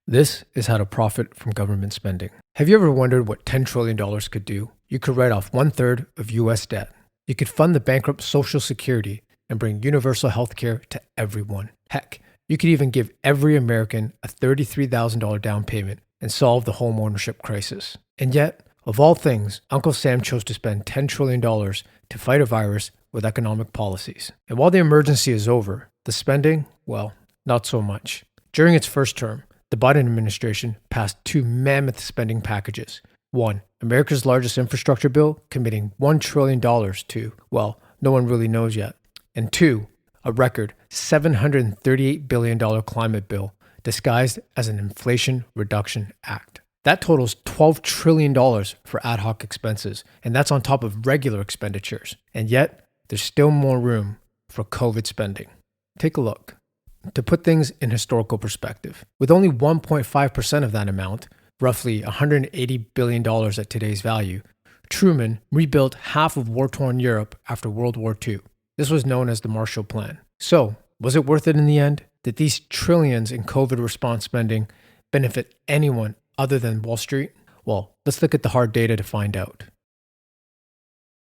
This is how to profit from government spending. Have you ever wondered what $10 trillion could do? You could write off 1/3 of US debt. You could fund the bankrupt Social Security and bring universal health care to everyone. Heck, you could even give every American a $33,000 down payment and solve the homeownership crisis. And yet, of all things, Uncle Sam chose to spend $10 trillion to fight a virus with economic policies. And while the emergency is over, the spending, well, not so much. During its first term, the Biden administration passed two mammoth spending packages. One, America's largest infrastructure bill, committing $1 trillion to, well, no one really knows yet. And two, a record $738 billion climate bill disguised as an Inflation Reduction Act. That totals $12 trillion for ad hoc expenses, and that's on top of regular expenditures. And yet, there's still more room for COVID spending. Take a look. To put things in historical perspective, with only 1.5% of that amount, roughly $180 billion at today's value, Truman rebuilt half of war-torn Europe after World War II. This was known as the Marshall Plan. So, was it worth it in the end? Did these trillions in COVID response spending benefit anyone other than Wall Street? Well, let's look at the hard data to find out.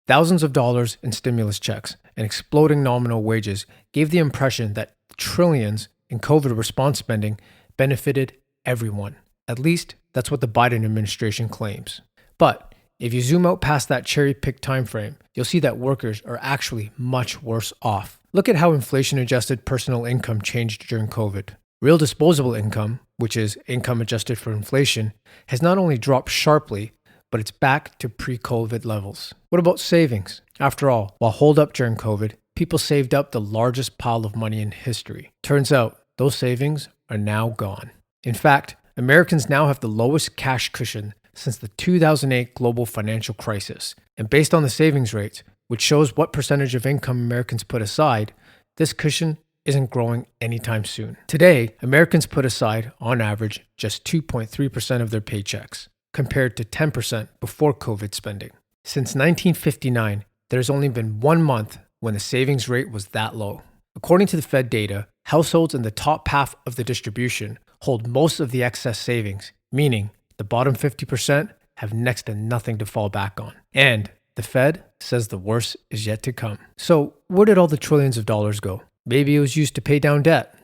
Thousands of dollars in stimulus checks and exploding nominal wages gave the impression that trillions in COVID response spending benefited everyone. At least, that's what the Biden administration claims. But if you zoom out past that cherry-picked time frame, you'll see that workers are actually much worse off. Look at how inflation-adjusted personal income changed during COVID. Real disposable income, which is income adjusted for inflation, has not only dropped sharply, but it's back to pre-COVID levels. What about savings? After all, while holed up during COVID, people saved up the largest pile of money in history. Turns out, those savings are now gone. In fact, Americans now have the lowest cash cushion since the 2008 global financial crisis. And based on the savings rates, which shows what percentage of income Americans put aside, this cushion isn't growing anytime soon. Today, Americans put aside, on average, just 2.3% of their paychecks, compared to 10% before COVID spending. Since 1959, there's only been 1 month when the savings rate was that low. According to the Fed data, households in the top half of the distribution hold most of the excess savings, meaning the bottom 50% have next to nothing to fall back on. And the Fed says the worst is yet to come. So where did all the trillions of dollars go? Maybe it was used to pay down debt.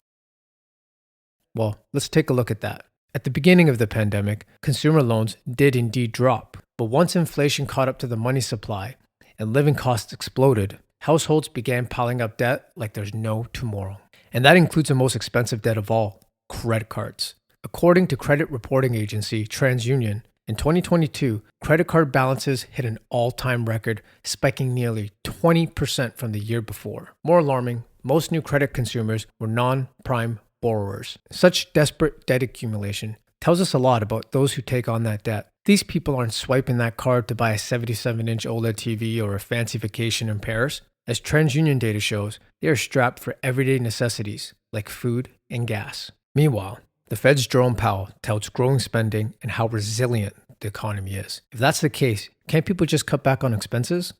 Well, let's take a look at that. At the beginning of the pandemic, consumer loans did indeed drop. But once inflation caught up to the money supply and living costs exploded, households began piling up debt like there's no tomorrow. And that includes the most expensive debt of all, credit cards. According to credit reporting agency TransUnion, in 2022, credit card balances hit an all-time record, spiking nearly 20% from the year before. More alarming, most new credit consumers were non-prime borrowers. Such desperate debt accumulation tells us a lot about those who take on that debt. These people aren't swiping that card to buy a 77-inch OLED TV or a fancy vacation in Paris. As TransUnion data shows, they are strapped for everyday necessities like food and gas. Meanwhile, the Fed's Jerome Powell touts growing spending and how resilient the economy is. If that's the case, can't people just cut back on expenses?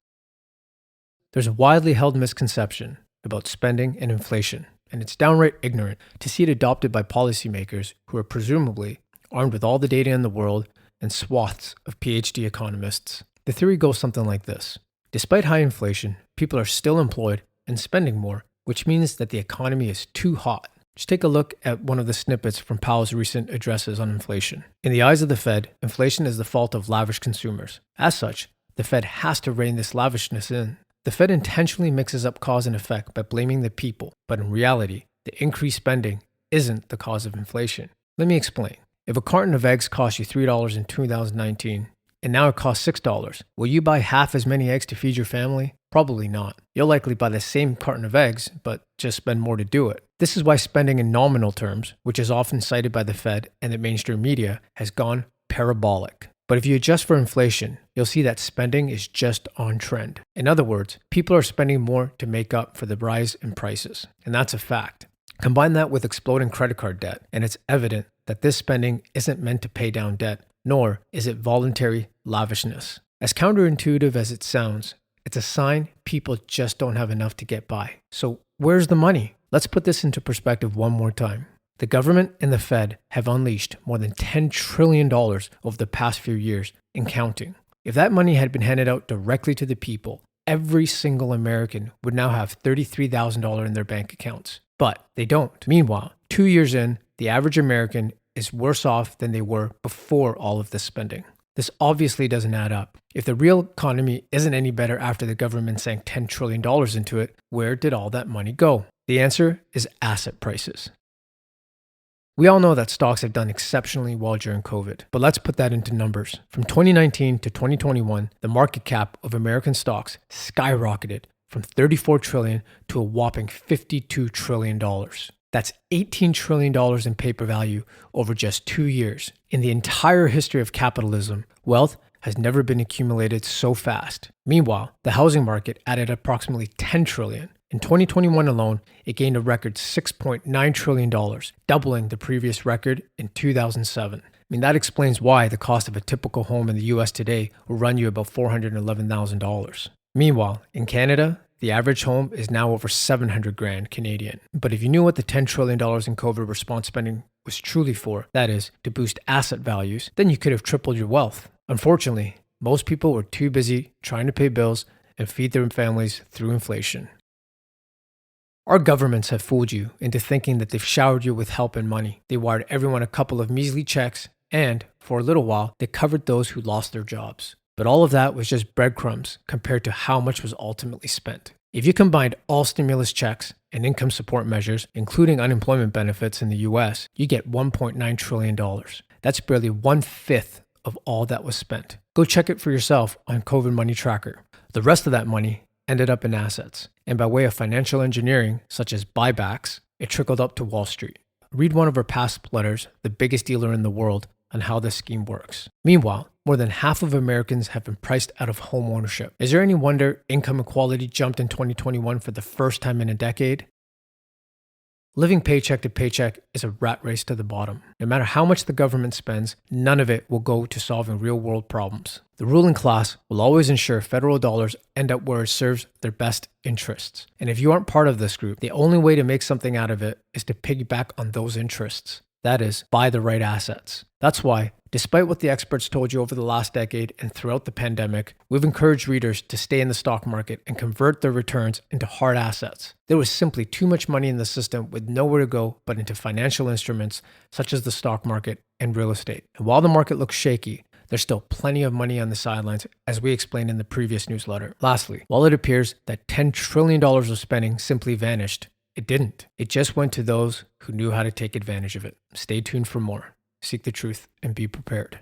There's a widely held misconception about spending and inflation, and it's downright ignorant to see it adopted by policymakers who are presumably armed with all the data in the world and swaths of PhD economists. The theory goes something like this. Despite high inflation, people are still employed and spending more, which means that the economy is too hot. Just take a look at one of the snippets from Powell's recent addresses on inflation. In the eyes of the Fed, inflation is the fault of lavish consumers. As such, the Fed has to rein this lavishness in. The Fed intentionally mixes up cause and effect by blaming the people, but in reality, the increased spending isn't the cause of inflation. Let me explain. If a carton of eggs cost you $3 in 2019, and now it costs $6, will you buy half as many eggs to feed your family? Probably not. You'll likely buy the same carton of eggs, but just spend more to do it. This is why spending in nominal terms, which is often cited by the Fed and the mainstream media, has gone parabolic. But if you adjust for inflation, you'll see that spending is just on trend. In other words, people are spending more to make up for the rise in prices, and that's a fact. Combine that with exploding credit card debt, and it's evident that this spending isn't meant to pay down debt, nor is it voluntary lavishness. As counterintuitive as it sounds, it's a sign people just don't have enough to get by. So where's the money? Let's put this into perspective one more time. The government and the Fed have unleashed more than $10 trillion over the past few years and counting. If that money had been handed out directly to the people, every single American would now have $33,000 in their bank accounts. But they don't. Meanwhile, 2 years in, the average American is worse off than they were before all of this spending. This obviously doesn't add up. If the real economy isn't any better after the government sank $10 trillion into it, where did all that money go? The answer is asset prices. We all know that stocks have done exceptionally well during COVID, but let's put that into numbers. From 2019 to 2021, the market cap of American stocks skyrocketed from $34 trillion to a whopping $52 trillion. That's $18 trillion in paper value over just 2 years. In the entire history of capitalism, wealth has never been accumulated so fast. Meanwhile, the housing market added approximately $10 trillion. In 2021 alone, it gained a record $6.9 trillion, doubling the previous record in 2007. That explains why the cost of a typical home in the US today will run you about $411,000. Meanwhile, in Canada, the average home is now over $700,000 Canadian. But if you knew what the $10 trillion in COVID response spending was truly for, that is, to boost asset values, then you could have tripled your wealth. Unfortunately, most people were too busy trying to pay bills and feed their families through inflation. Our governments have fooled you into thinking that they've showered you with help and money. They wired everyone a couple of measly checks, and for a little while, they covered those who lost their jobs. But all of that was just breadcrumbs compared to how much was ultimately spent. If you combined all stimulus checks and income support measures, including unemployment benefits in the US, you get $1.9 trillion. That's barely 1/5 of all that was spent. Go check it for yourself on COVID Money Tracker. The rest of that money ended up in assets, and by way of financial engineering, such as buybacks, it trickled up to Wall Street. Read one of our past letters, The Biggest Dealer in the World, on how this scheme works. Meanwhile, more than half of Americans have been priced out of home ownership. Is there any wonder income inequality jumped in 2021 for the first time in a decade? Living paycheck to paycheck is a rat race to the bottom. No matter how much the government spends, none of it will go to solving real-world problems. The ruling class will always ensure federal dollars end up where it serves their best interests. And if you aren't part of this group, the only way to make something out of it is to piggyback on those interests. That is, buy the right assets. That's why, despite what the experts told you over the last decade and throughout the pandemic, we've encouraged readers to stay in the stock market and convert their returns into hard assets. There was simply too much money in the system with nowhere to go but into financial instruments such as the stock market and real estate. And while the market looks shaky, there's still plenty of money on the sidelines, as we explained in the previous newsletter. Lastly, while it appears that $10 trillion of spending simply vanished, it didn't. It just went to those who knew how to take advantage of it. Stay tuned for more. Seek the truth and be prepared.